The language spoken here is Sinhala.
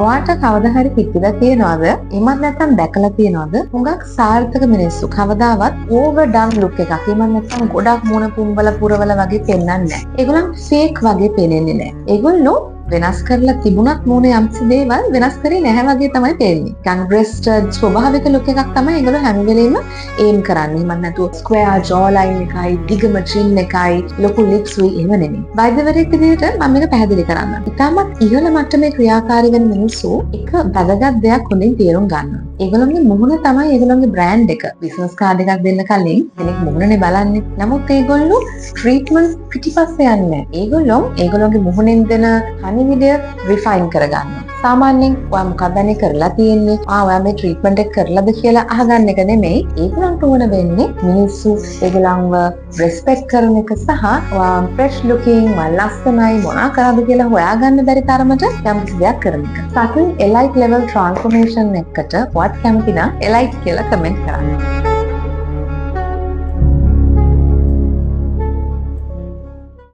ඔයාට කවදා හරි හිතලා තියෙනවද? එමත් නැත්නම් දැකලා තියෙනවද? හුඟක් සාර්ථක මිනිස්සු කවදාවත් ඕවර්ඩන් ලුක් එකක් එමත් නැත්නම් ගොඩක් මුණ පුම්බල පුරවල වගේ පෙන්වන්නේ නැහැ. ඒගොල්ලන් ෆේක් වගේ පෙනෙන්නේ නැහැ. ඒගොල්ලෝ වෙනස් කරලා තිබුණත් මූණේ යම්සි දේවල් වෙනස් කරේ නැහැ වගේ තමයි පේන්නේ. කන්ග්‍රෙස්ටඩ් ස්වභාවික ලුක් එකක් තමයි ඒගොල්ලෝ හැම වෙලෙම ඒම් කරන්නේ. මම නැතුව ස්ක්වයර් ජෝ ලයින් එකයි, දිගම චින් එකයි, ලොකු ලිප්ස් උයි එහෙම නෙමෙයි. වෛද්‍යවරයෙක් විදිහට මම මේක පැහැදිලි කරන්නම්. ඉතාමත් ඉහළ මට්ටමේ ක්‍රියාකාරී වෙන මිනිස්සු එක වැදගත් දෙයක් හොඳින් තේරුම් ගන්නවා. ඒගොල්ලන්ගේ මුහුණ තමයි ඒගොල්ලන්ගේ බ්‍රෑන්ඩ් එක. බිස්නස් කාඩ් එකක් දෙන්න කලින් කෙනෙක් මුහුණනේ බලන්නේ. නමුත් ඒගොල්ලෝ ට්‍රීට්මන්ට් පිටිපස්සේ යන්නේ නැහැ. ඒගොල්ලෝ ඒගොල්ලන්ගේ මුහුණෙන් දෙන පණිවිඩය රිෆයින් කරගන්නවා. සාමාන්‍යයෙන් ඔයා මොකක්ද අනේ කරලා තියෙන්නේ? ඔයා මේ ට්‍රීට්මන්ට් එක කරලාද කියලා අහගන්න එක නෙමෙයි. ඒගොල්ලන්ට ඕන වෙන්නේ මිනිස්සු ඒගොල්ලන්ව රෙස්පෙක්ට් කරන එක සහ ඔයා ෆ්‍රෙෂ් ලුකින් ලස්සනයි මොනා කරාද කියලා හොයාගන්න බැරි තරමට යම්කිසි දෙයක් කරන එක. සතුන් එලයිට් ලෙවල් ට්‍රාන්ස්ෆෝමේෂන් එකකට වත් කැමති නම් එලයිට් කියලා කමෙන්ට් කරන්න.